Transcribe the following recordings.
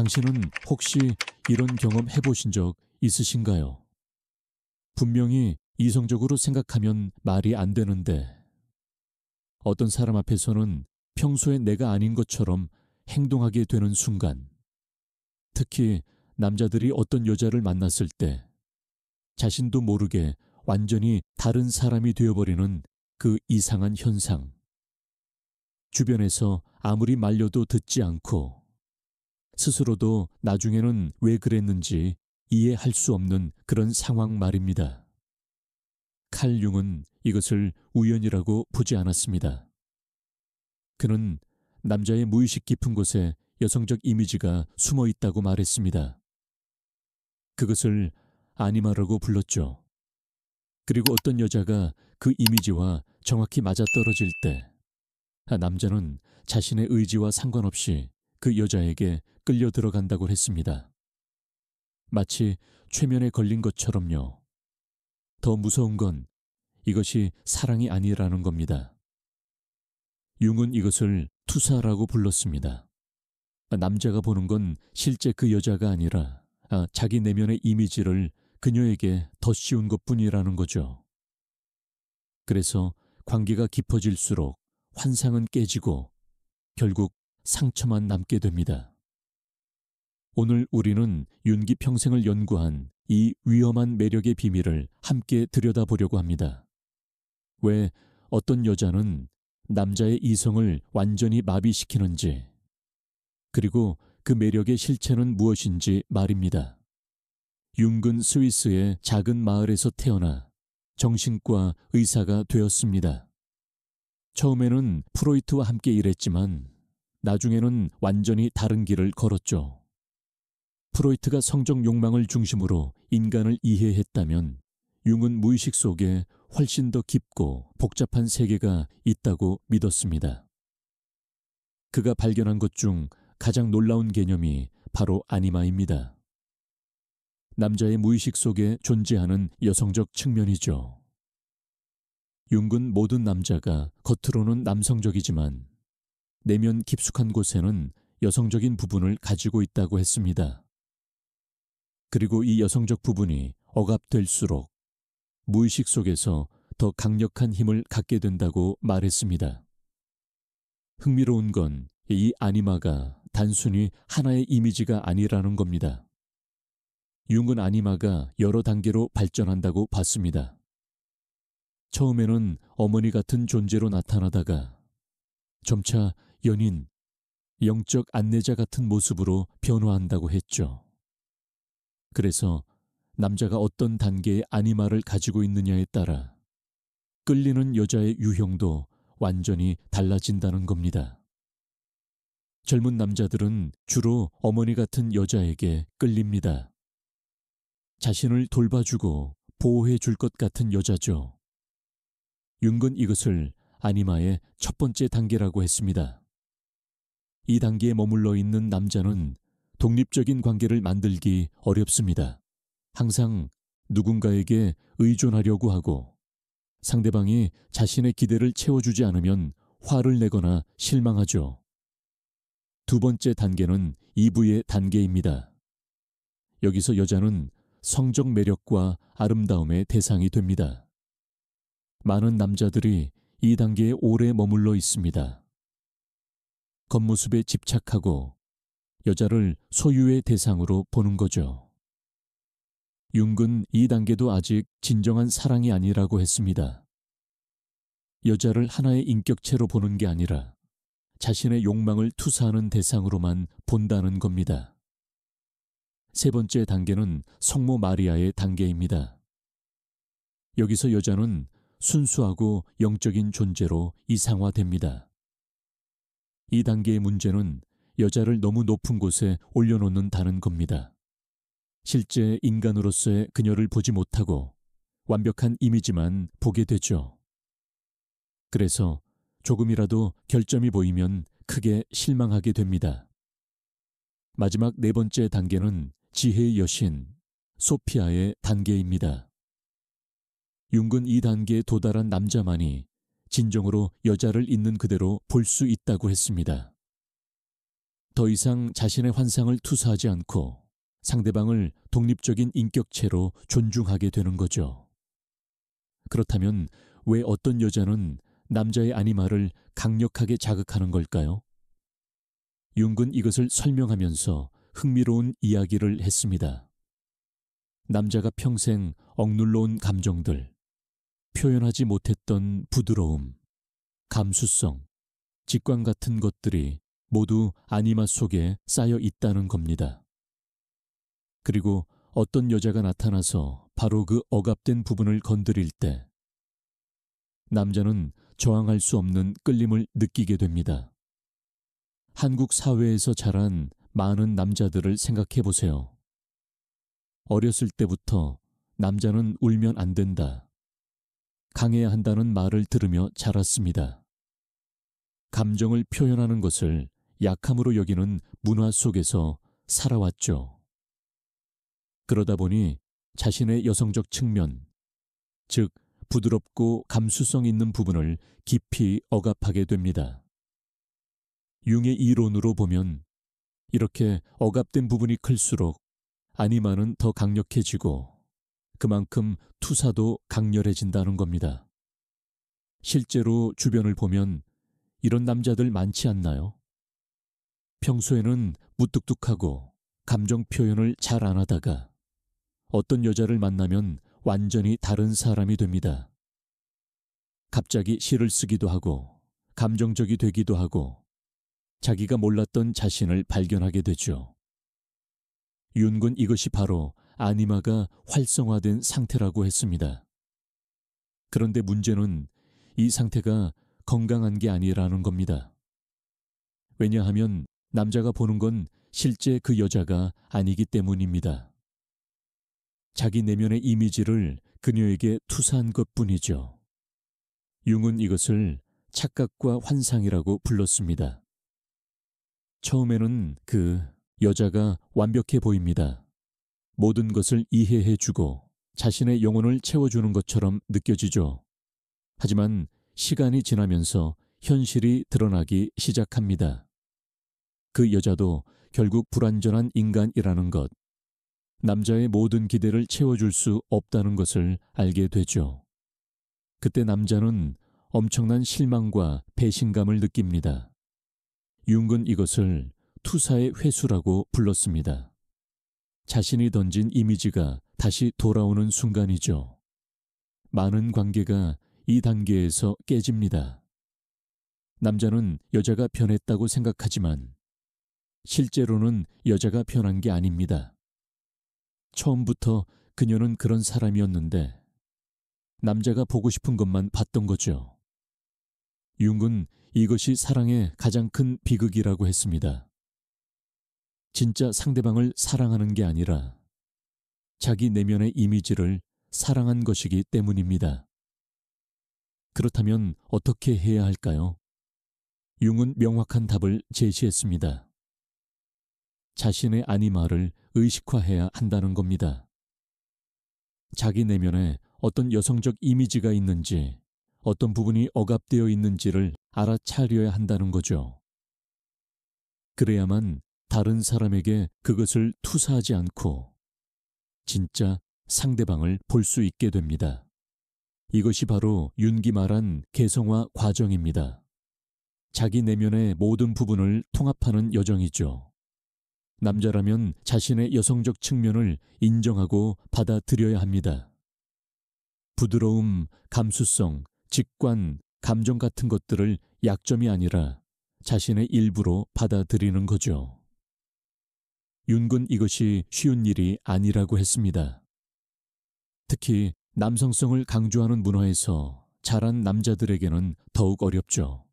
당신은 혹시 이런 경험 해보신 적 있으신가요? 분명히 이성적으로 생각하면 말이 안 되는데 어떤 사람 앞에서는 평소에 내가 아닌 것처럼 행동하게 되는 순간, 특히 남자들이 어떤 여자를 만났을 때 자신도 모르게 완전히 다른 사람이 되어버리는 그 이상한 현상. 주변에서 아무리 말려도 듣지 않고 스스로도 나중에는 왜 그랬는지 이해할 수 없는 그런 상황 말입니다. 칼 융은 이것을 우연이라고 보지 않았습니다. 그는 남자의 무의식 깊은 곳에 여성적 이미지가 숨어 있다고 말했습니다. 그것을 아니마라고 불렀죠. 그리고 어떤 여자가 그 이미지와 정확히 맞아떨어질 때 남자는 자신의 의지와 상관없이 그 여자에게 끌려 들어간다고 했습니다. 마치 최면에 걸린 것처럼요. 더 무서운 건 이것이 사랑이 아니라는 겁니다. 융은 이것을 투사라고 불렀습니다. 남자가 보는 건 실제 그 여자가 아니라 자기 내면의 이미지를 그녀에게 더 씌운 것뿐이라는 거죠. 그래서 관계가 깊어질수록 환상은 깨지고 결국 상처만 남게 됩니다. 오늘 우리는 윤기 평생을 연구한 이 위험한 매력의 비밀을 함께 들여다보려고 합니다. 왜 어떤 여자는 남자의 이성을 완전히 마비시키는지, 그리고 그 매력의 실체는 무엇인지 말입니다. 융근 스위스의 작은 마을에서 태어나 정신과 의사가 되었습니다. 처음에는 프로이트와 함께 일했지만 나중에는 완전히 다른 길을 걸었죠. 프로이트가 성적 욕망을 중심으로 인간을 이해했다면 융은 무의식 속에 훨씬 더 깊고 복잡한 세계가 있다고 믿었습니다. 그가 발견한 것 중 가장 놀라운 개념이 바로 아니마입니다. 남자의 무의식 속에 존재하는 여성적 측면이죠. 융은 모든 남자가 겉으로는 남성적이지만 내면 깊숙한 곳에는 여성적인 부분을 가지고 있다고 했습니다. 그리고 이 여성적 부분이 억압될수록 무의식 속에서 더 강력한 힘을 갖게 된다고 말했습니다. 흥미로운 건 이 아니마가 단순히 하나의 이미지가 아니라는 겁니다. 융은 아니마가 여러 단계로 발전한다고 봤습니다. 처음에는 어머니 같은 존재로 나타나다가 점차 연인, 영적 안내자 같은 모습으로 변화한다고 했죠. 그래서 남자가 어떤 단계의 아니마를 가지고 있느냐에 따라 끌리는 여자의 유형도 완전히 달라진다는 겁니다. 젊은 남자들은 주로 어머니 같은 여자에게 끌립니다. 자신을 돌봐주고 보호해 줄 것 같은 여자죠. 융은 이것을 아니마의 첫 번째 단계라고 했습니다. 이 단계에 머물러 있는 남자는 독립적인 관계를 만들기 어렵습니다. 항상 누군가에게 의존하려고 하고 상대방이 자신의 기대를 채워주지 않으면 화를 내거나 실망하죠. 두 번째 단계는 이브의 단계입니다. 여기서 여자는 성적 매력과 아름다움의 대상이 됩니다. 많은 남자들이 이 단계에 오래 머물러 있습니다. 겉모습에 집착하고 여자를 소유의 대상으로 보는 거죠. 융은 이 단계도 아직 진정한 사랑이 아니라고 했습니다. 여자를 하나의 인격체로 보는 게 아니라 자신의 욕망을 투사하는 대상으로만 본다는 겁니다. 세 번째 단계는 성모 마리아의 단계입니다. 여기서 여자는 순수하고 영적인 존재로 이상화됩니다. 이 단계의 문제는 여자를 너무 높은 곳에 올려놓는다는 겁니다. 실제 인간으로서의 그녀를 보지 못하고 완벽한 이미지만 보게 되죠. 그래서 조금이라도 결점이 보이면 크게 실망하게 됩니다. 마지막 네 번째 단계는 지혜의 여신, 소피아의 단계입니다. 융은 이 단계에 도달한 남자만이 진정으로 여자를 있는 그대로 볼 수 있다고 했습니다. 더 이상 자신의 환상을 투사하지 않고 상대방을 독립적인 인격체로 존중하게 되는 거죠. 그렇다면 왜 어떤 여자는 남자의 아니마를 강력하게 자극하는 걸까요? 융은 이것을 설명하면서 흥미로운 이야기를 했습니다. 남자가 평생 억눌러온 감정들, 표현하지 못했던 부드러움, 감수성, 직관 같은 것들이 모두 아니마 속에 쌓여 있다는 겁니다. 그리고 어떤 여자가 나타나서 바로 그 억압된 부분을 건드릴 때 남자는 저항할 수 없는 끌림을 느끼게 됩니다. 한국 사회에서 자란 많은 남자들을 생각해 보세요. 어렸을 때부터 남자는 울면 안 된다, 강해야 한다는 말을 들으며 자랐습니다. 감정을 표현하는 것을 약함으로 여기는 문화 속에서 살아왔죠. 그러다 보니 자신의 여성적 측면, 즉 부드럽고 감수성 있는 부분을 깊이 억압하게 됩니다. 융의 이론으로 보면 이렇게 억압된 부분이 클수록 아니마는 더 강력해지고 그만큼 투사도 강렬해진다는 겁니다. 실제로 주변을 보면 이런 남자들 많지 않나요? 평소에는 무뚝뚝하고 감정 표현을 잘 안 하다가 어떤 여자를 만나면 완전히 다른 사람이 됩니다. 갑자기 시를 쓰기도 하고 감정적이 되기도 하고 자기가 몰랐던 자신을 발견하게 되죠. 윤군 이것이 바로 아니마가 활성화된 상태라고 했습니다. 그런데 문제는 이 상태가 건강한 게 아니라는 겁니다. 왜냐하면 남자가 보는 건 실제 그 여자가 아니기 때문입니다. 자기 내면의 이미지를 그녀에게 투사한 것뿐이죠. 융은 이것을 착각과 환상이라고 불렀습니다. 처음에는 그 여자가 완벽해 보입니다. 모든 것을 이해해주고 자신의 영혼을 채워주는 것처럼 느껴지죠. 하지만 시간이 지나면서 현실이 드러나기 시작합니다. 그 여자도 결국 불완전한 인간이라는 것, 남자의 모든 기대를 채워줄 수 없다는 것을 알게 되죠. 그때 남자는 엄청난 실망과 배신감을 느낍니다. 융은 이것을 투사의 회수라고 불렀습니다. 자신이 던진 이미지가 다시 돌아오는 순간이죠. 많은 관계가 이 단계에서 깨집니다. 남자는 여자가 변했다고 생각하지만 실제로는 여자가 변한 게 아닙니다. 처음부터 그녀는 그런 사람이었는데 남자가 보고 싶은 것만 봤던 거죠. 융은 이것이 사랑의 가장 큰 비극이라고 했습니다. 진짜 상대방을 사랑하는 게 아니라 자기 내면의 이미지를 사랑한 것이기 때문입니다. 그렇다면 어떻게 해야 할까요? 융은 명확한 답을 제시했습니다. 자신의 아니마를 의식화해야 한다는 겁니다. 자기 내면에 어떤 여성적 이미지가 있는지, 어떤 부분이 억압되어 있는지를 알아차려야 한다는 거죠. 그래야만 다른 사람에게 그것을 투사하지 않고 진짜 상대방을 볼 수 있게 됩니다. 이것이 바로 윤기 말한 개성화 과정입니다. 자기 내면의 모든 부분을 통합하는 여정이죠. 남자라면 자신의 여성적 측면을 인정하고 받아들여야 합니다. 부드러움, 감수성, 직관, 감정 같은 것들을 약점이 아니라 자신의 일부로 받아들이는 거죠. 윤군 이것이 쉬운 일이 아니라고 했습니다. 특히 남성성을 강조하는 문화에서 자란 남자들에게는 더욱 어렵죠.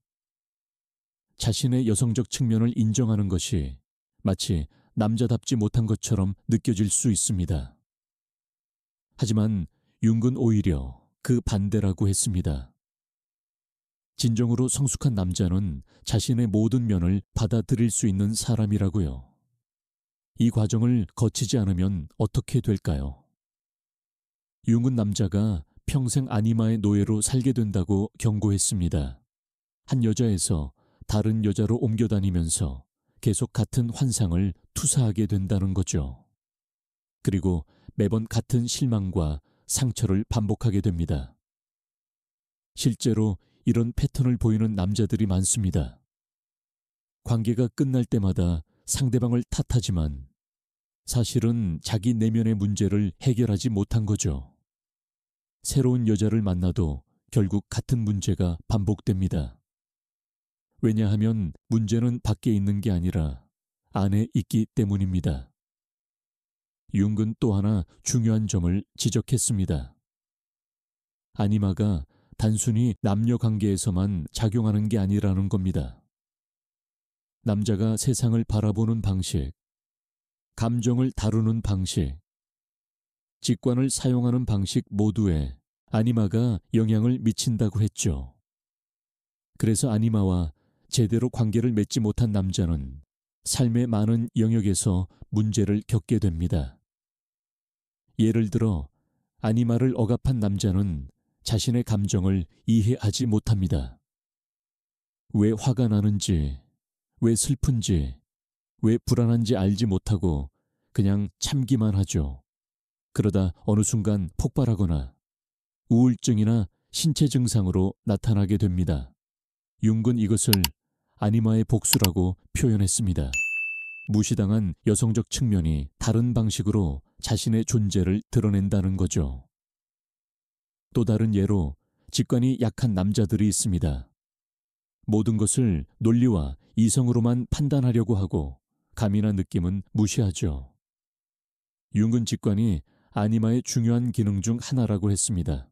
자신의 여성적 측면을 인정하는 것이 마치 남자답지 못한 것처럼 느껴질 수 있습니다. 하지만 융은 오히려 그 반대라고 했습니다. 진정으로 성숙한 남자는 자신의 모든 면을 받아들일 수 있는 사람이라고요. 이 과정을 거치지 않으면 어떻게 될까요? 융은 남자가 평생 아니마의 노예로 살게 된다고 경고했습니다. 한 여자에서 다른 여자로 옮겨 다니면서 계속 같은 환상을 투사하게 된다는 거죠. 그리고 매번 같은 실망과 상처를 반복하게 됩니다. 실제로 이런 패턴을 보이는 남자들이 많습니다. 관계가 끝날 때마다 상대방을 탓하지만 사실은 자기 내면의 문제를 해결하지 못한 거죠. 새로운 여자를 만나도 결국 같은 문제가 반복됩니다. 왜냐하면 문제는 밖에 있는 게 아니라 안에 있기 때문입니다. 융은 또 하나 중요한 점을 지적했습니다. 아니마가 단순히 남녀 관계에서만 작용하는 게 아니라는 겁니다. 남자가 세상을 바라보는 방식, 감정을 다루는 방식, 직관을 사용하는 방식 모두에 아니마가 영향을 미친다고 했죠. 그래서 아니마와 제대로 관계를 맺지 못한 남자는 삶의 많은 영역에서 문제를 겪게 됩니다. 예를 들어 아니마를 억압한 남자는 자신의 감정을 이해하지 못합니다. 왜 화가 나는지, 왜 슬픈지, 왜 불안한지 알지 못하고 그냥 참기만 하죠. 그러다 어느 순간 폭발하거나 우울증이나 신체 증상으로 나타나게 됩니다. 융은 이것을 아니마의 복수라고 표현했습니다. 무시당한 여성적 측면이 다른 방식으로 자신의 존재를 드러낸다는 거죠. 또 다른 예로 직관이 약한 남자들이 있습니다. 모든 것을 논리와 이성으로만 판단하려고 하고 감이나 느낌은 무시하죠. 융은 직관이 아니마의 중요한 기능 중 하나라고 했습니다.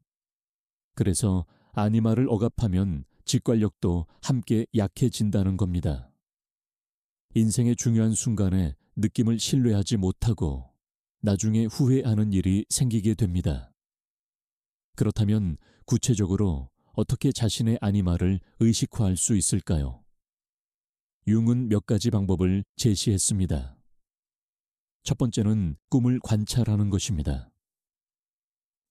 그래서 아니마를 억압하면 직관력도 함께 약해진다는 겁니다. 인생의 중요한 순간에 느낌을 신뢰하지 못하고 나중에 후회하는 일이 생기게 됩니다. 그렇다면 구체적으로 어떻게 자신의 아니마를 의식화할 수 있을까요? 융은 몇 가지 방법을 제시했습니다. 첫 번째는 꿈을 관찰하는 것입니다.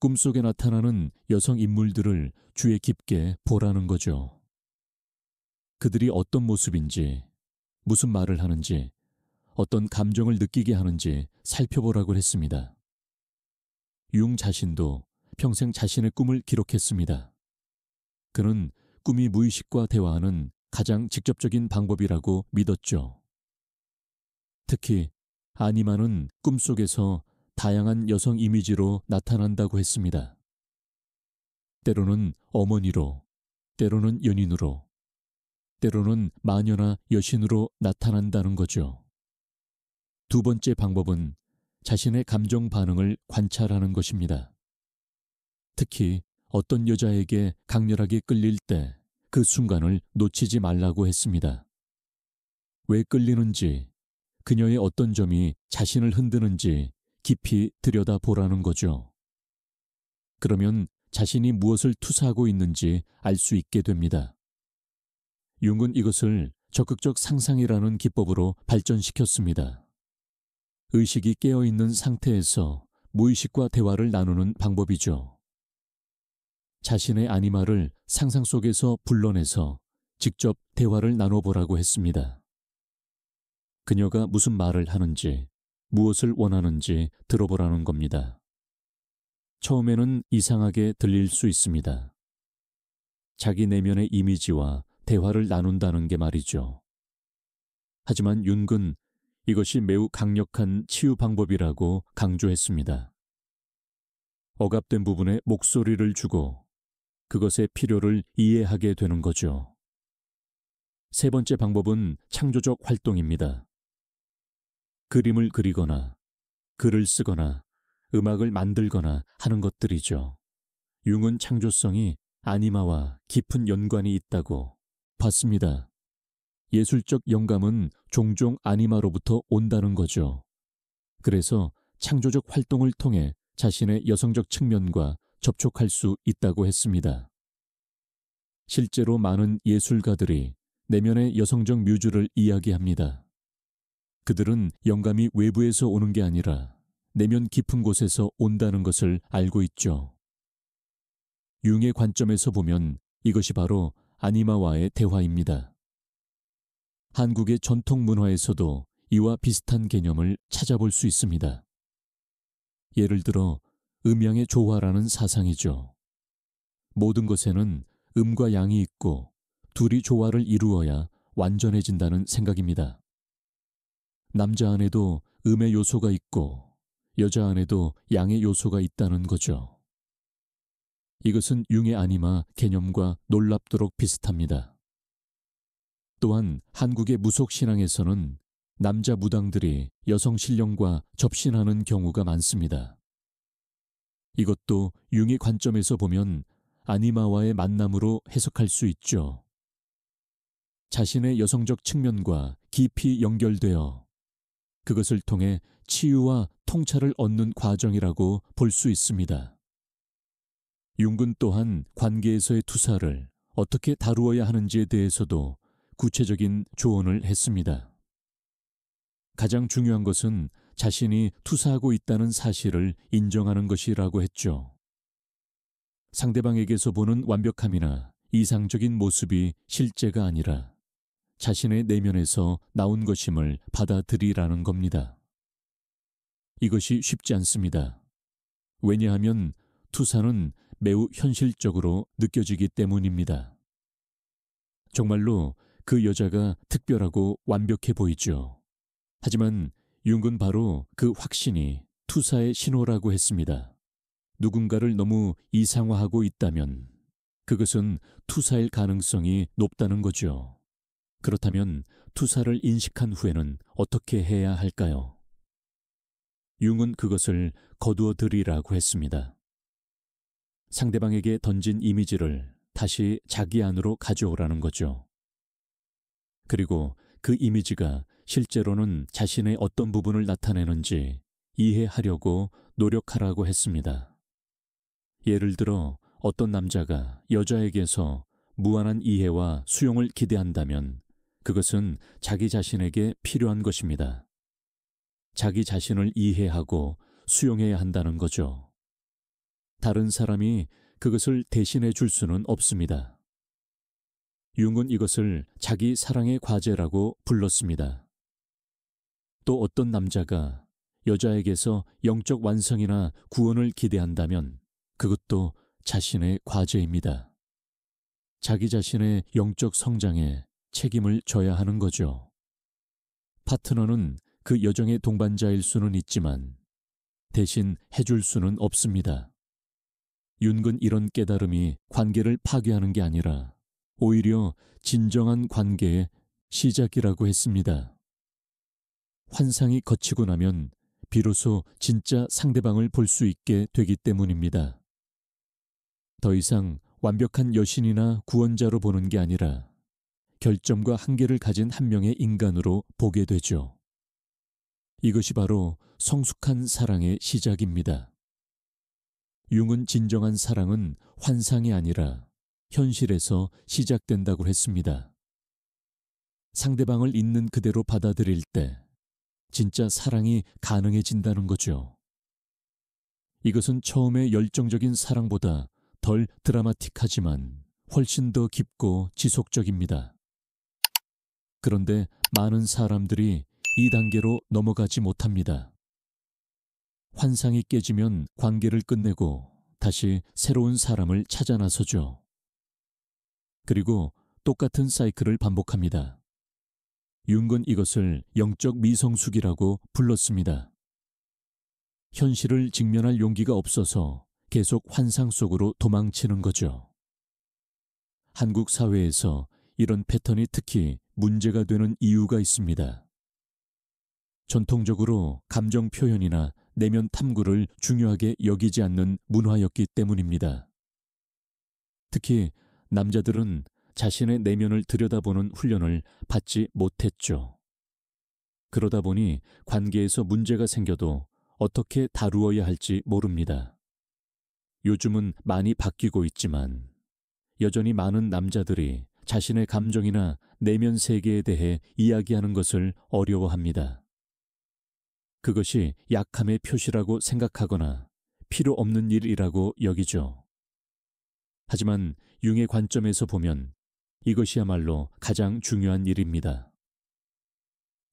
꿈속에 나타나는 여성 인물들을 주의 깊게 보라는 거죠. 그들이 어떤 모습인지, 무슨 말을 하는지, 어떤 감정을 느끼게 하는지 살펴보라고 했습니다. 융 자신도 평생 자신의 꿈을 기록했습니다. 그는 꿈이 무의식과 대화하는 가장 직접적인 방법이라고 믿었죠. 특히 아니마는 꿈속에서 다양한 여성 이미지로 나타난다고 했습니다. 때로는 어머니로, 때로는 연인으로, 때로는 마녀나 여신으로 나타난다는 거죠. 두 번째 방법은 자신의 감정 반응을 관찰하는 것입니다. 특히 어떤 여자에게 강렬하게 끌릴 때 그 순간을 놓치지 말라고 했습니다. 왜 끌리는지, 그녀의 어떤 점이 자신을 흔드는지 깊이 들여다보라는 거죠. 그러면 자신이 무엇을 투사하고 있는지 알 수 있게 됩니다. 융은 이것을 적극적 상상이라는 기법으로 발전시켰습니다. 의식이 깨어있는 상태에서 무의식과 대화를 나누는 방법이죠. 자신의 아니마를 상상 속에서 불러내서 직접 대화를 나눠보라고 했습니다. 그녀가 무슨 말을 하는지, 무엇을 원하는지 들어보라는 겁니다. 처음에는 이상하게 들릴 수 있습니다. 자기 내면의 이미지와 대화를 나눈다는 게 말이죠. 하지만 융은 이것이 매우 강력한 치유 방법이라고 강조했습니다. 억압된 부분에 목소리를 주고 그것의 필요를 이해하게 되는 거죠. 세 번째 방법은 창조적 활동입니다. 그림을 그리거나 글을 쓰거나 음악을 만들거나 하는 것들이죠. 융은 창조성이 아니마와 깊은 연관이 있다고 봤습니다. 예술적 영감은 종종 아니마로부터 온다는 거죠. 그래서 창조적 활동을 통해 자신의 여성적 측면과 접촉할 수 있다고 했습니다. 실제로 많은 예술가들이 내면의 여성적 뮤즈를 이야기합니다. 그들은 영감이 외부에서 오는 게 아니라 내면 깊은 곳에서 온다는 것을 알고 있죠. 융의 관점에서 보면 이것이 바로 아니마와의 대화입니다. 한국의 전통 문화에서도 이와 비슷한 개념을 찾아볼 수 있습니다. 예를 들어 음양의 조화라는 사상이죠. 모든 것에는 음과 양이 있고 둘이 조화를 이루어야 완전해진다는 생각입니다. 남자 안에도 음의 요소가 있고 여자 안에도 양의 요소가 있다는 거죠. 이것은 융의 아니마 개념과 놀랍도록 비슷합니다. 또한 한국의 무속신앙에서는 남자 무당들이 여성 신령과 접신하는 경우가 많습니다. 이것도 융의 관점에서 보면 아니마와의 만남으로 해석할 수 있죠. 자신의 여성적 측면과 깊이 연결되어 그것을 통해 치유와 통찰을 얻는 과정이라고 볼 수 있습니다. 융은 또한 관계에서의 투사를 어떻게 다루어야 하는지에 대해서도 구체적인 조언을 했습니다. 가장 중요한 것은 자신이 투사하고 있다는 사실을 인정하는 것이라고 했죠. 상대방에게서 보는 완벽함이나 이상적인 모습이 실제가 아니라 자신의 내면에서 나온 것임을 받아들이라는 겁니다. 이것이 쉽지 않습니다. 왜냐하면 투사는 매우 현실적으로 느껴지기 때문입니다. 정말로 그 여자가 특별하고 완벽해 보이죠. 하지만 융은 바로 그 확신이 투사의 신호라고 했습니다. 누군가를 너무 이상화하고 있다면 그것은 투사일 가능성이 높다는 거죠. 그렇다면 투사를 인식한 후에는 어떻게 해야 할까요? 융은 그것을 거두어 들이라고 했습니다. 상대방에게 던진 이미지를 다시 자기 안으로 가져오라는 거죠. 그리고 그 이미지가 실제로는 자신의 어떤 부분을 나타내는지 이해하려고 노력하라고 했습니다. 예를 들어 어떤 남자가 여자에게서 무한한 이해와 수용을 기대한다면 그것은 자기 자신에게 필요한 것입니다. 자기 자신을 이해하고 수용해야 한다는 거죠. 다른 사람이 그것을 대신해 줄 수는 없습니다. 융은 이것을 자기 사랑의 과제라고 불렀습니다. 또 어떤 남자가 여자에게서 영적 완성이나 구원을 기대한다면 그것도 자신의 과제입니다. 자기 자신의 영적 성장에 책임을 져야 하는 거죠. 파트너는 그 여정의 동반자일 수는 있지만 대신 해줄 수는 없습니다. 융은 이런 깨달음이 관계를 파괴하는 게 아니라 오히려 진정한 관계의 시작이라고 했습니다. 환상이 거치고 나면 비로소 진짜 상대방을 볼 수 있게 되기 때문입니다. 더 이상 완벽한 여신이나 구원자로 보는 게 아니라 결점과 한계를 가진 한 명의 인간으로 보게 되죠. 이것이 바로 성숙한 사랑의 시작입니다. 융은 진정한 사랑은 환상이 아니라 현실에서 시작된다고 했습니다. 상대방을 있는 그대로 받아들일 때 진짜 사랑이 가능해진다는 거죠. 이것은 처음의 열정적인 사랑보다 덜 드라마틱하지만 훨씬 더 깊고 지속적입니다. 그런데 많은 사람들이 이 단계로 넘어가지 못합니다. 환상이 깨지면 관계를 끝내고 다시 새로운 사람을 찾아 나서죠. 그리고 똑같은 사이클을 반복합니다. 융은 이것을 영적 미성숙이라고 불렀습니다. 현실을 직면할 용기가 없어서 계속 환상 속으로 도망치는 거죠. 한국 사회에서 이런 패턴이 특히 문제가 되는 이유가 있습니다. 전통적으로 감정 표현이나 내면 탐구를 중요하게 여기지 않는 문화였기 때문입니다. 특히 남자들은 자신의 내면을 들여다보는 훈련을 받지 못했죠. 그러다 보니 관계에서 문제가 생겨도 어떻게 다루어야 할지 모릅니다. 요즘은 많이 바뀌고 있지만 여전히 많은 남자들이 자신의 감정이나 내면 세계에 대해 이야기하는 것을 어려워합니다. 그것이 약함의 표시라고 생각하거나 필요 없는 일이라고 여기죠. 하지만 융의 관점에서 보면 이것이야말로 가장 중요한 일입니다.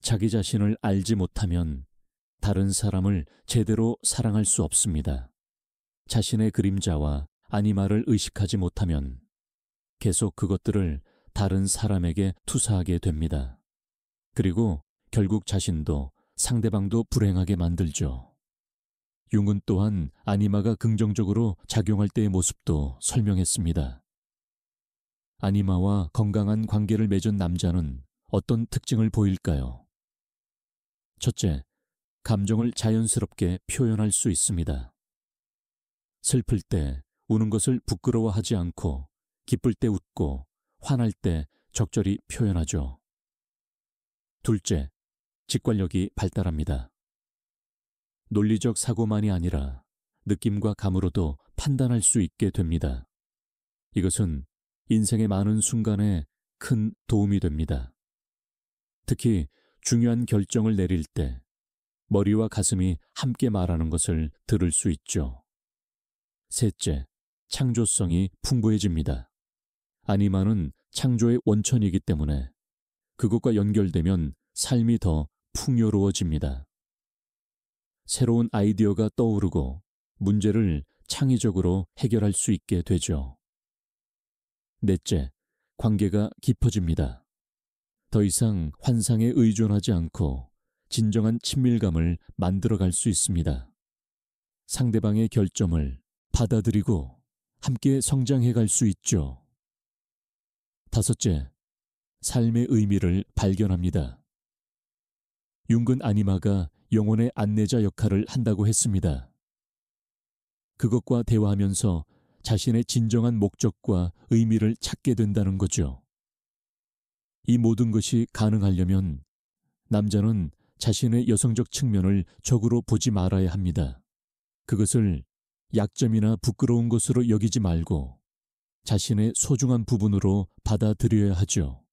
자기 자신을 알지 못하면 다른 사람을 제대로 사랑할 수 없습니다. 자신의 그림자와 아니마를 의식하지 못하면 계속 그것들을 다른 사람에게 투사하게 됩니다. 그리고 결국 자신도 상대방도 불행하게 만들죠. 융은 또한 아니마가 긍정적으로 작용할 때의 모습도 설명했습니다. 아니마와 건강한 관계를 맺은 남자는 어떤 특징을 보일까요? 첫째, 감정을 자연스럽게 표현할 수 있습니다. 슬플 때 우는 것을 부끄러워하지 않고 기쁠 때 웃고 화날 때 적절히 표현하죠. 둘째, 직관력이 발달합니다. 논리적 사고만이 아니라 느낌과 감으로도 판단할 수 있게 됩니다. 이것은 인생의 많은 순간에 큰 도움이 됩니다. 특히 중요한 결정을 내릴 때 머리와 가슴이 함께 말하는 것을 들을 수 있죠. 셋째, 창조성이 풍부해집니다. 아니마는 창조의 원천이기 때문에 그것과 연결되면 삶이 더 풍요로워집니다. 새로운 아이디어가 떠오르고 문제를 창의적으로 해결할 수 있게 되죠. 넷째, 관계가 깊어집니다. 더 이상 환상에 의존하지 않고 진정한 친밀감을 만들어갈 수 있습니다. 상대방의 결점을 받아들이고 함께 성장해 갈 수 있죠. 다섯째, 삶의 의미를 발견합니다. 융은 아니마가 영혼의 안내자 역할을 한다고 했습니다. 그것과 대화하면서 자신의 진정한 목적과 의미를 찾게 된다는 거죠. 이 모든 것이 가능하려면 남자는 자신의 여성적 측면을 적으로 보지 말아야 합니다. 그것을 약점이나 부끄러운 것으로 여기지 말고 자신의 소중한 부분으로 받아들여야 하죠.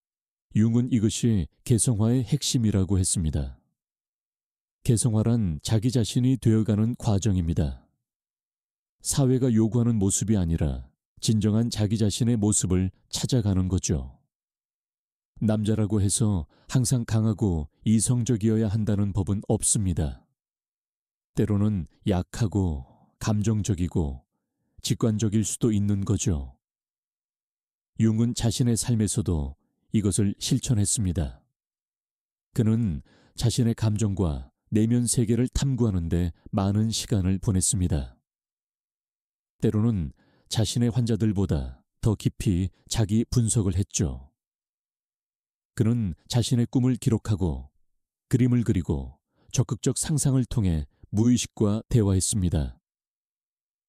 융은 이것이 개성화의 핵심이라고 했습니다. 개성화란 자기 자신이 되어가는 과정입니다. 사회가 요구하는 모습이 아니라 진정한 자기 자신의 모습을 찾아가는 거죠. 남자라고 해서 항상 강하고 이성적이어야 한다는 법은 없습니다. 때로는 약하고 감정적이고 직관적일 수도 있는 거죠. 융은 자신의 삶에서도 이것을 실천했습니다. 그는 자신의 감정과 내면 세계를 탐구하는 데 많은 시간을 보냈습니다. 때로는 자신의 환자들보다 더 깊이 자기 분석을 했죠. 그는 자신의 꿈을 기록하고 그림을 그리고 적극적 상상을 통해 무의식과 대화했습니다.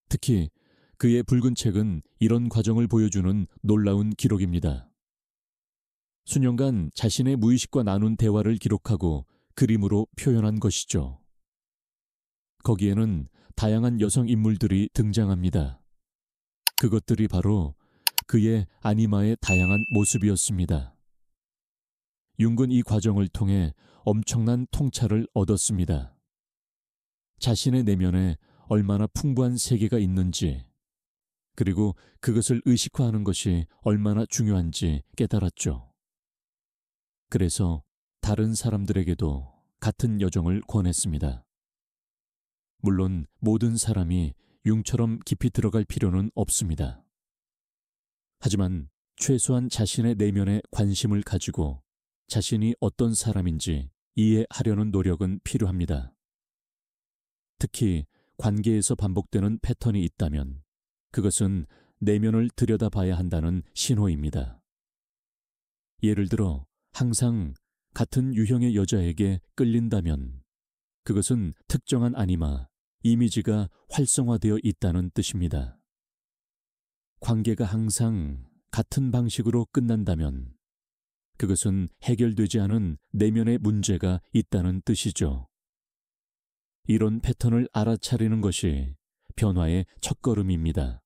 특히 그의 붉은 책은 이런 과정을 보여주는 놀라운 기록입니다. 수년간 자신의 무의식과 나눈 대화를 기록하고 그림으로 표현한 것이죠. 거기에는 다양한 여성 인물들이 등장합니다. 그것들이 바로 그의 아니마의 다양한 모습이었습니다. 융은 이 과정을 통해 엄청난 통찰을 얻었습니다. 자신의 내면에 얼마나 풍부한 세계가 있는지, 그리고 그것을 의식화하는 것이 얼마나 중요한지 깨달았죠. 그래서 다른 사람들에게도 같은 여정을 권했습니다. 물론 모든 사람이 융처럼 깊이 들어갈 필요는 없습니다. 하지만 최소한 자신의 내면에 관심을 가지고 자신이 어떤 사람인지 이해하려는 노력은 필요합니다. 특히 관계에서 반복되는 패턴이 있다면 그것은 내면을 들여다봐야 한다는 신호입니다. 예를 들어 항상 같은 유형의 여자에게 끌린다면 그것은 특정한 아니마, 이미지가 활성화되어 있다는 뜻입니다. 관계가 항상 같은 방식으로 끝난다면 그것은 해결되지 않은 내면의 문제가 있다는 뜻이죠. 이런 패턴을 알아차리는 것이 변화의 첫걸음입니다.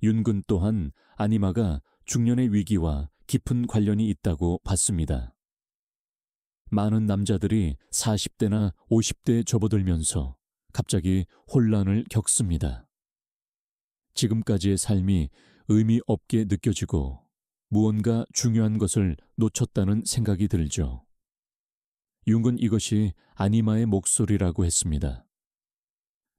융은 또한 아니마가 중년의 위기와 깊은 관련이 있다고 봤습니다. 많은 남자들이 40대나 50대에 접어들면서 갑자기 혼란을 겪습니다. 지금까지의 삶이 의미 없게 느껴지고 무언가 중요한 것을 놓쳤다는 생각이 들죠. 융은 이것이 아니마의 목소리라고 했습니다.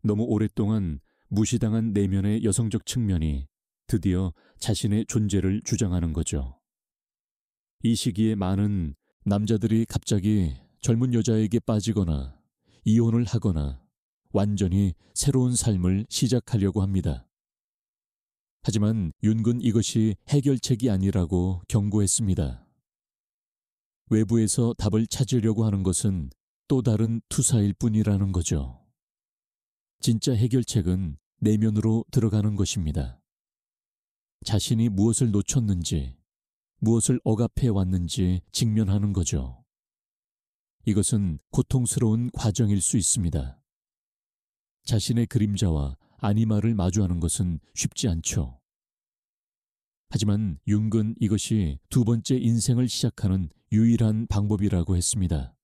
너무 오랫동안 무시당한 내면의 여성적 측면이 드디어 자신의 존재를 주장하는 거죠. 이 시기에 많은 남자들이 갑자기 젊은 여자에게 빠지거나 이혼을 하거나 완전히 새로운 삶을 시작하려고 합니다. 하지만 윤은 이것이 해결책이 아니라고 경고했습니다. 외부에서 답을 찾으려고 하는 것은 또 다른 투사일 뿐이라는 거죠. 진짜 해결책은 내면으로 들어가는 것입니다. 자신이 무엇을 놓쳤는지, 무엇을 억압해 왔는지 직면하는 거죠. 이것은 고통스러운 과정일 수 있습니다. 자신의 그림자와 아니마를 마주하는 것은 쉽지 않죠. 하지만 융은 이것이 두 번째 인생을 시작하는 유일한 방법이라고 했습니다.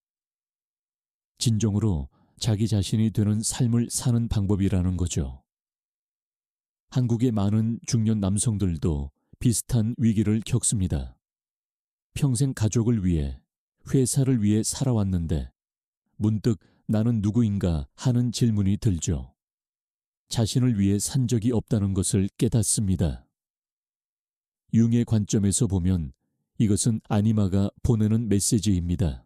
진정으로 자기 자신이 되는 삶을 사는 방법이라는 거죠. 한국의 많은 중년 남성들도 비슷한 위기를 겪습니다. 평생 가족을 위해, 회사를 위해 살아왔는데 문득 나는 누구인가 하는 질문이 들죠. 자신을 위해 산 적이 없다는 것을 깨닫습니다. 융의 관점에서 보면 이것은 아니마가 보내는 메시지입니다.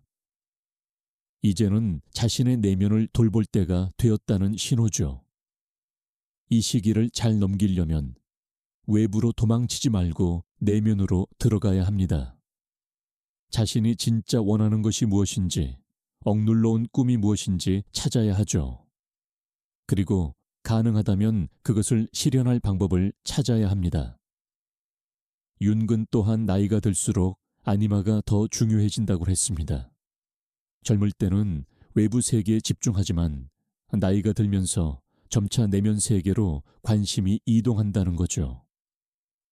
이제는 자신의 내면을 돌볼 때가 되었다는 신호죠. 이 시기를 잘 넘기려면 외부로 도망치지 말고 내면으로 들어가야 합니다. 자신이 진짜 원하는 것이 무엇인지, 억눌러 온 꿈이 무엇인지 찾아야 하죠. 그리고 가능하다면 그것을 실현할 방법을 찾아야 합니다. 윤근 또한 나이가 들수록 아니마가 더 중요해진다고 했습니다. 젊을 때는 외부 세계에 집중하지만 나이가 들면서 점차 내면 세계로 관심이 이동한다는 거죠.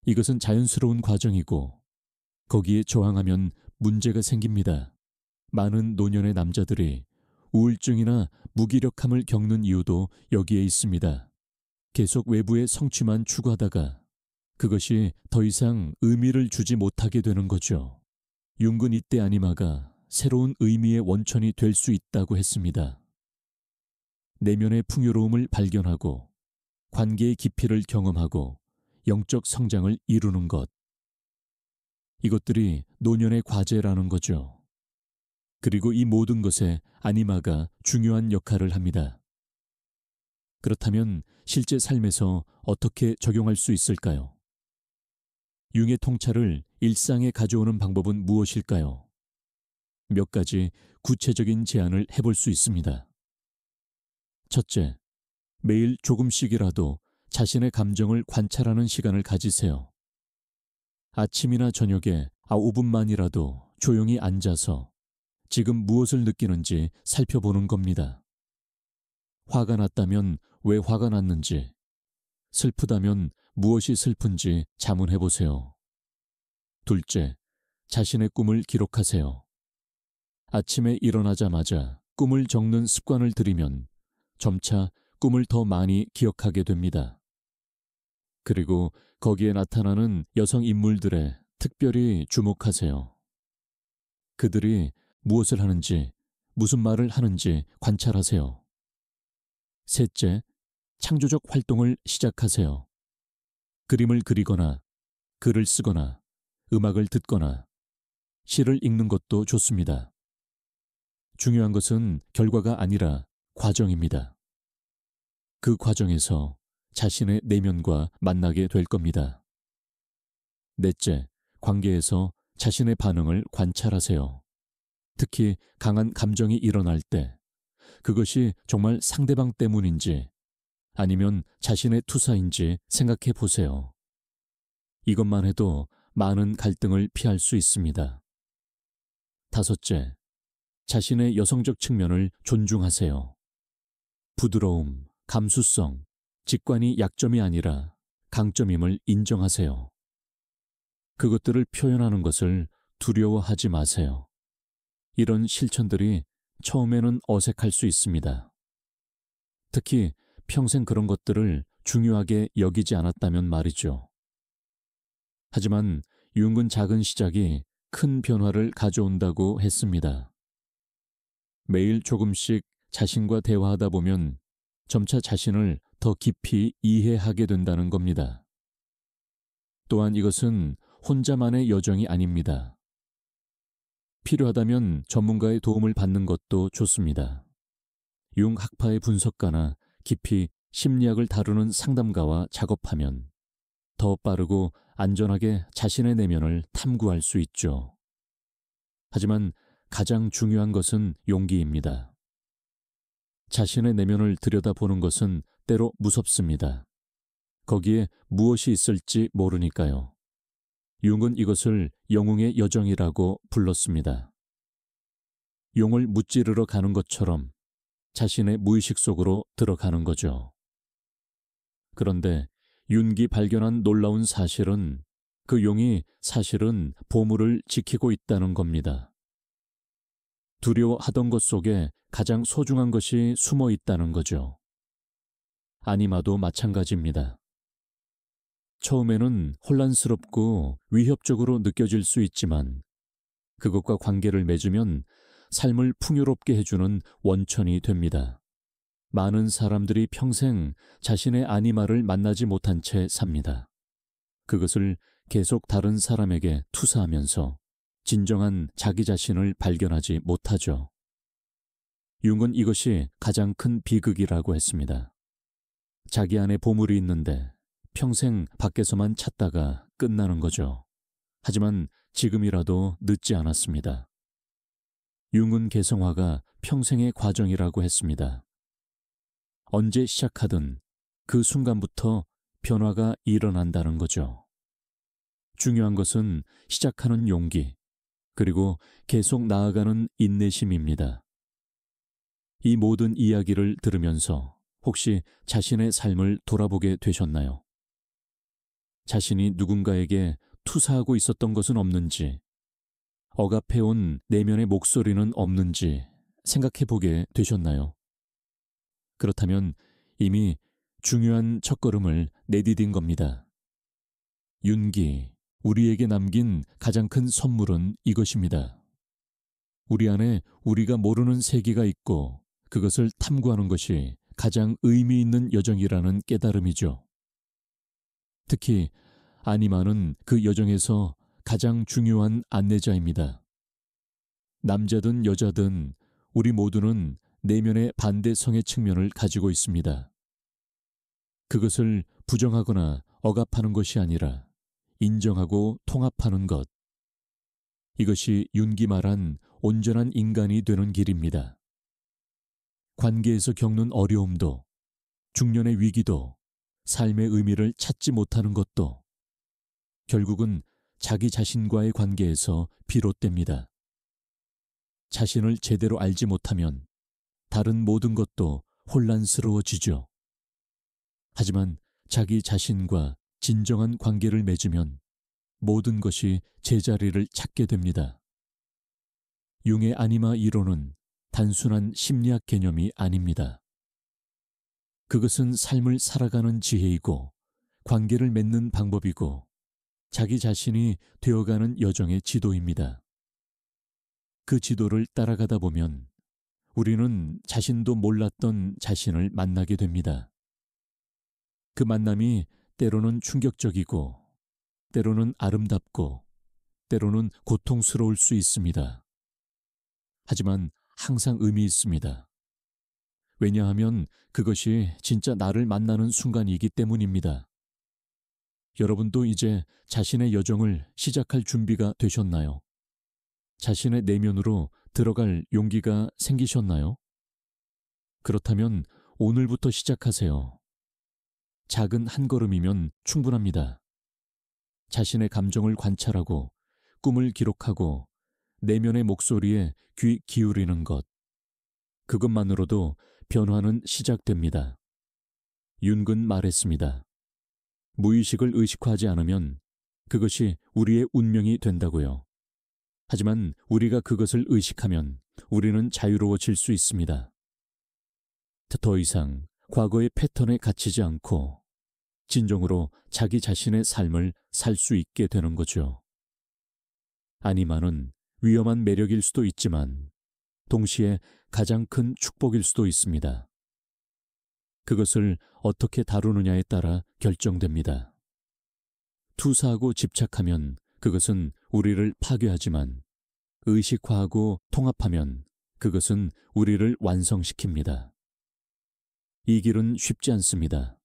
이것은 자연스러운 과정이고 거기에 저항하면 문제가 생깁니다. 많은 노년의 남자들이 우울증이나 무기력함을 겪는 이유도 여기에 있습니다. 계속 외부의 성취만 추구하다가 그것이 더 이상 의미를 주지 못하게 되는 거죠. 융은 이때 아니마가 새로운 의미의 원천이 될 수 있다고 했습니다. 내면의 풍요로움을 발견하고 관계의 깊이를 경험하고 영적 성장을 이루는 것. 이것들이 노년의 과제라는 거죠. 그리고 이 모든 것에 아니마가 중요한 역할을 합니다. 그렇다면 실제 삶에서 어떻게 적용할 수 있을까요? 융의 통찰을 일상에 가져오는 방법은 무엇일까요? 몇 가지 구체적인 제안을 해볼 수 있습니다. 첫째, 매일 조금씩이라도 자신의 감정을 관찰하는 시간을 가지세요. 아침이나 저녁에 5분만이라도 조용히 앉아서 지금 무엇을 느끼는지 살펴보는 겁니다. 화가 났다면 왜 화가 났는지, 슬프다면 무엇이 슬픈지 자문해 보세요. 둘째, 자신의 꿈을 기록하세요. 아침에 일어나자마자 꿈을 적는 습관을 들이면 점차 꿈을 더 많이 기억하게 됩니다. 그리고 거기에 나타나는 여성 인물들에 특별히 주목하세요. 그들이 무엇을 하는지, 무슨 말을 하는지 관찰하세요. 셋째, 창조적 활동을 시작하세요. 그림을 그리거나, 글을 쓰거나, 음악을 듣거나, 시를 읽는 것도 좋습니다. 중요한 것은 결과가 아니라 과정입니다. 그 과정에서 자신의 내면과 만나게 될 겁니다. 넷째, 관계에서 자신의 반응을 관찰하세요. 특히 강한 감정이 일어날 때 그것이 정말 상대방 때문인지 아니면 자신의 투사인지 생각해 보세요. 이것만 해도 많은 갈등을 피할 수 있습니다. 다섯째, 자신의 여성적 측면을 존중하세요. 부드러움, 감수성, 직관이 약점이 아니라 강점임을 인정하세요. 그것들을 표현하는 것을 두려워하지 마세요. 이런 실천들이 처음에는 어색할 수 있습니다. 특히 평생 그런 것들을 중요하게 여기지 않았다면 말이죠. 하지만 융은 작은 시작이 큰 변화를 가져온다고 했습니다. 매일 조금씩 자신과 대화하다 보면 점차 자신을 더 깊이 이해하게 된다는 겁니다. 또한 이것은 혼자만의 여정이 아닙니다. 필요하다면 전문가의 도움을 받는 것도 좋습니다. 융 학파의 분석가나 깊이 심리학을 다루는 상담가와 작업하면 더 빠르고 안전하게 자신의 내면을 탐구할 수 있죠. 하지만 가장 중요한 것은 용기입니다. 자신의 내면을 들여다보는 것은 때로 무섭습니다. 거기에 무엇이 있을지 모르니까요. 융은 이것을 영웅의 여정이라고 불렀습니다. 용을 무찌르러 가는 것처럼 자신의 무의식 속으로 들어가는 거죠. 그런데 윤기 발견한 놀라운 사실은 그 용이 사실은 보물을 지키고 있다는 겁니다. 두려워하던 것 속에 가장 소중한 것이 숨어 있다는 거죠. 아니마도 마찬가지입니다. 처음에는 혼란스럽고 위협적으로 느껴질 수 있지만 그것과 관계를 맺으면 삶을 풍요롭게 해주는 원천이 됩니다. 많은 사람들이 평생 자신의 아니마를 만나지 못한 채 삽니다. 그것을 계속 다른 사람에게 투사하면서 진정한 자기 자신을 발견하지 못하죠. 융은 이것이 가장 큰 비극이라고 했습니다. 자기 안에 보물이 있는데 평생 밖에서만 찾다가 끝나는 거죠. 하지만 지금이라도 늦지 않았습니다. 융은 개성화가 평생의 과정이라고 했습니다. 언제 시작하든 그 순간부터 변화가 일어난다는 거죠. 중요한 것은 시작하는 용기, 그리고 계속 나아가는 인내심입니다. 이 모든 이야기를 들으면서 혹시 자신의 삶을 돌아보게 되셨나요? 자신이 누군가에게 투사하고 있었던 것은 없는지, 억압해온 내면의 목소리는 없는지 생각해 보게 되셨나요? 그렇다면 이미 중요한 첫걸음을 내디딘 겁니다. 윤기, 우리에게 남긴 가장 큰 선물은 이것입니다. 우리 안에 우리가 모르는 세계가 있고 그것을 탐구하는 것이 가장 의미 있는 여정이라는 깨달음이죠. 특히 아니마는 그 여정에서 가장 중요한 안내자입니다. 남자든 여자든 우리 모두는 내면의 반대성의 측면을 가지고 있습니다. 그것을 부정하거나 억압하는 것이 아니라 인정하고 통합하는 것. 이것이 윤기 말한 온전한 인간이 되는 길입니다. 관계에서 겪는 어려움도, 중년의 위기도, 삶의 의미를 찾지 못하는 것도 결국은 자기 자신과의 관계에서 비롯됩니다. 자신을 제대로 알지 못하면 다른 모든 것도 혼란스러워지죠. 하지만 자기 자신과 진정한 관계를 맺으면 모든 것이 제자리를 찾게 됩니다. 융의 아니마 이론은 단순한 심리학 개념이 아닙니다. 그것은 삶을 살아가는 지혜이고 관계를 맺는 방법이고 자기 자신이 되어가는 여정의 지도입니다. 그 지도를 따라가다 보면 우리는 자신도 몰랐던 자신을 만나게 됩니다. 그 만남이 때로는 충격적이고 때로는 아름답고 때로는 고통스러울 수 있습니다. 하지만 항상 의미 있습니다. 왜냐하면 그것이 진짜 나를 만나는 순간이기 때문입니다. 여러분도 이제 자신의 여정을 시작할 준비가 되셨나요? 자신의 내면으로 들어갈 용기가 생기셨나요? 그렇다면 오늘부터 시작하세요. 작은 한 걸음이면 충분합니다. 자신의 감정을 관찰하고 꿈을 기록하고 내면의 목소리에 귀 기울이는 것. 그것만으로도 변화는 시작됩니다. 윤근 말했습니다. 무의식을 의식화하지 않으면 그것이 우리의 운명이 된다고요. 하지만 우리가 그것을 의식하면 우리는 자유로워질 수 있습니다. 더 이상 과거의 패턴에 갇히지 않고 진정으로 자기 자신의 삶을 살 수 있게 되는 거죠. 아니마는 위험한 매력일 수도 있지만 동시에 가장 큰 축복일 수도 있습니다. 그것을 어떻게 다루느냐에 따라 결정됩니다. 투사하고 집착하면 그것은 우리를 파괴하지만 의식화하고 통합하면 그것은 우리를 완성시킵니다. 이 길은 쉽지 않습니다.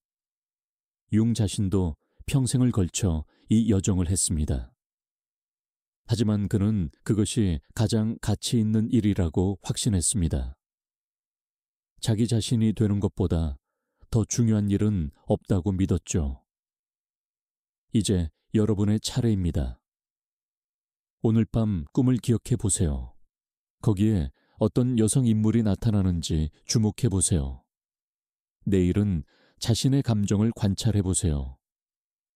융 자신도 평생을 걸쳐 이 여정을 했습니다. 하지만 그는 그것이 가장 가치 있는 일이라고 확신했습니다. 자기 자신이 되는 것보다 더 중요한 일은 없다고 믿었죠. 이제 여러분의 차례입니다. 오늘 밤 꿈을 기억해 보세요. 거기에 어떤 여성 인물이 나타나는지 주목해 보세요. 내일은 자신의 감정을 관찰해 보세요.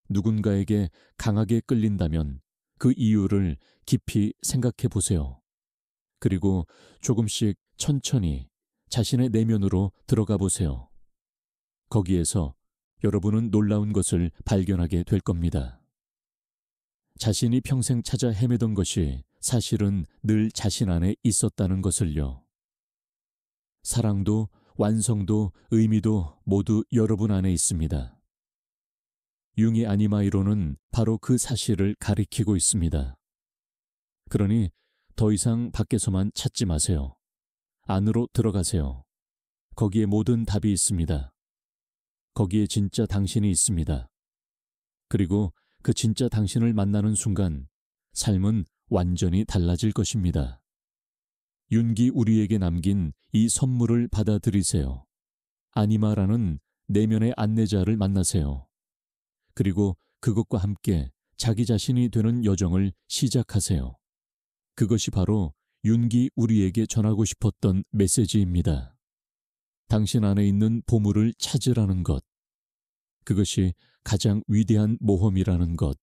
누군가에게 강하게 끌린다면 그 이유를 깊이 생각해 보세요. 그리고 조금씩 천천히 자신의 내면으로 들어가 보세요. 거기에서 여러분은 놀라운 것을 발견하게 될 겁니다. 자신이 평생 찾아 헤매던 것이 사실은 늘 자신 안에 있었다는 것을요. 사랑도 완성도 의미도 모두 여러분 안에 있습니다. 융의 아니마이로는 바로 그 사실을 가리키고 있습니다. 그러니 더 이상 밖에서만 찾지 마세요. 안으로 들어가세요. 거기에 모든 답이 있습니다. 거기에 진짜 당신이 있습니다. 그리고 그 진짜 당신을 만나는 순간 삶은 완전히 달라질 것입니다. 윤기 우리에게 남긴 이 선물을 받아들이세요. 아니마라는 내면의 안내자를 만나세요. 그리고 그것과 함께 자기 자신이 되는 여정을 시작하세요. 그것이 바로 윤기 우리에게 전하고 싶었던 메시지입니다. 당신 안에 있는 보물을 찾으라는 것. 그것이 가장 위대한 모험이라는 것.